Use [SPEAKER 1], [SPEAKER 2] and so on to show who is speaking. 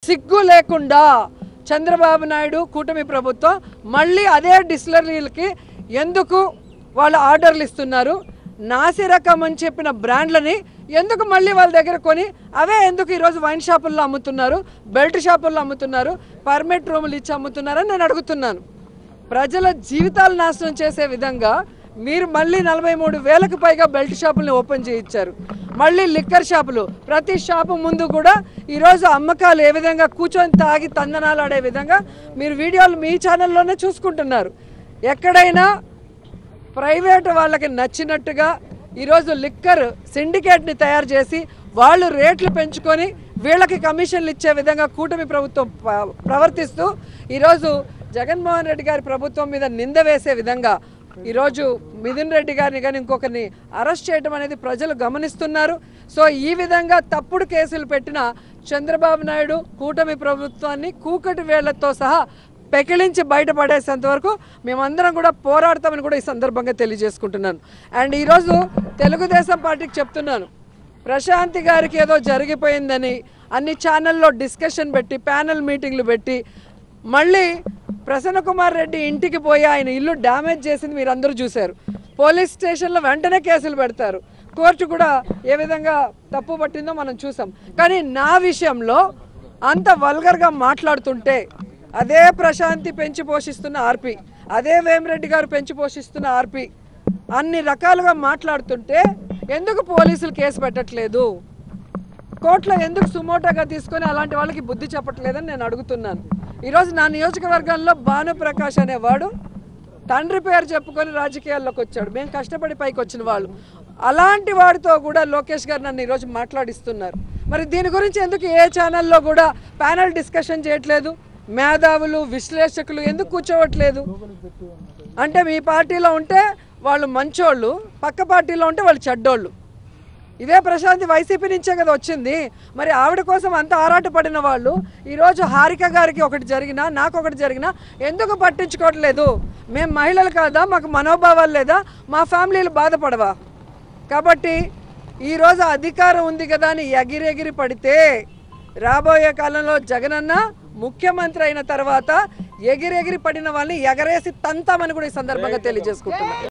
[SPEAKER 1] సిగ్గు లేకుండా చంద్రబాబు నాయుడు కూటమి ప్రభుత్వం మళ్ళీ అదే డిస్టిలరీలకి ఎందుకు వాళ్ళు ఆర్డర్లు ఇస్తున్నారు? నాసిరకం అని చెప్పిన బ్రాండ్లని ఎందుకు మళ్ళీ వాళ్ళ దగ్గర కొని అవే ఎందుకు ఈరోజు వైన్ షాపుల్లో అమ్ముతున్నారు, బెల్ట్ షాపుల్లో అమ్ముతున్నారు, పర్మిట్ రూములు ఇచ్చి అమ్ముతున్నారని నేను అడుగుతున్నాను. ప్రజల జీవితాలు నాశనం చేసే విధంగా మీరు మళ్ళీ 43,000కు పైగా బెల్ట్ షాపుల్ని ఓపెన్ చేయించారు. మళ్ళీ లిక్కర్ షాపులు, ప్రతి షాపు ముందు కూడా ఈరోజు అమ్మకాలు ఏ విధంగా కూర్చొని తాగి తందనాలు ఆడే విధంగా మీరు వీడియోలు మీ ఛానల్లోనే చూసుకుంటున్నారు. ఎక్కడైనా ప్రైవేటు వాళ్ళకి నచ్చినట్టుగా ఈరోజు లిక్కర్ సిండికేట్ని తయారు చేసి వాళ్ళు రేట్లు పెంచుకొని వీళ్ళకి కమిషన్లు ఇచ్చే విధంగా కూటమి ప్రభుత్వం ప్రవర్తిస్తూ ఈరోజు జగన్మోహన్ రెడ్డి గారి ప్రభుత్వం మీద నింద వేసే విధంగా ఈరోజు మిథున్ రెడ్డి గారిని కానీ ఇంకొకరిని అరెస్ట్ చేయడం అనేది ప్రజలు గమనిస్తున్నారు. సో ఈ విధంగా తప్పుడు కేసులు పెట్టిన చంద్రబాబు నాయుడు కూటమి ప్రభుత్వాన్ని కూకటి వేళ్లతో సహా పెకిలించి బయటపడేసేంత వరకు మేమందరం కూడా పోరాడతామని కూడా ఈ సందర్భంగా తెలియజేసుకుంటున్నాను. అండ్ ఈరోజు తెలుగుదేశం పార్టీకి చెప్తున్నాను, ప్రశాంతి గారికి ఏదో జరిగిపోయిందని అన్ని ఛానల్లో డిస్కషన్ పెట్టి ప్యానెల్ మీటింగ్లు పెట్టి మళ్ళీ ప్రసన్న కుమార్ రెడ్డి ఇంటికి పోయి ఆయన ఇల్లు డ్యామేజ్ చేసింది మీరు అందరూ చూశారు. పోలీస్ స్టేషన్లో వెంటనే కేసులు పెడతారు. కోర్టు కూడా ఏ విధంగా తప్పు పట్టిందో మనం చూసాం. కానీ నా విషయంలో అంత వల్గర్గా మాట్లాడుతుంటే అదే ప్రశాంతి పెంచి పోషిస్తున్న ఆర్పి, అదే వేమిరెడ్డి గారు పెంచి పోషిస్తున్న ఆర్పి అన్ని రకాలుగా మాట్లాడుతుంటే ఎందుకు పోలీసులు కేసు పెట్టట్లేదు? కోర్టులో ఎందుకు సుమోటోగా తీసుకొని అలాంటి వాళ్ళకి బుద్ధి చెప్పట్లేదని నేను అడుగుతున్నాను. ఈరోజు నా నియోజకవర్గంలో భానుప్రకాష్ అనేవాడు తండ్రి పేరు చెప్పుకొని రాజకీయాల్లోకి వచ్చాడు. మేము కష్టపడి పైకి వచ్చిన వాళ్ళు. అలాంటి వాడితో కూడా లోకేష్ గారు నన్ను ఈరోజు మాట్లాడిస్తున్నారు. మరి దీని గురించి ఎందుకు ఏ ఛానల్లో కూడా ప్యానల్ డిస్కషన్ చేయట్లేదు? మేధావులు విశ్లేషకులు ఎందుకు కూర్చోవట్లేదు? అంటే మీ పార్టీలో ఉంటే వాళ్ళు మంచోళ్ళు, పక్క పార్టీలో ఉంటే వాళ్ళు చెడ్డోళ్ళు. ఇదే ప్రశాంతి వైసీపీ నుంచే కదా వచ్చింది. మరి ఆవిడ కోసం అంత ఆరాటపడిన వాళ్ళు ఈరోజు హారిక గారికి ఒకటి జరిగినా నాకు ఒకటి జరిగినా ఎందుకు పట్టించుకోవట్లేదు? మేము మహిళలు కాదా? మాకు మనోభావాలు లేదా? మా ఫ్యామిలీలు బాధపడవా? కాబట్టి ఈరోజు అధికారం ఉంది కదా అని ఎగిరెగిరి పడితే రాబోయే కాలంలో జగనన్న ముఖ్యమంత్రి అయిన తర్వాత ఎగిరెగిరి పడిన వాళ్ళని ఎగరేసి తంతామని కూడా ఈ సందర్భంగా తెలియజేసుకుంటున్నాను.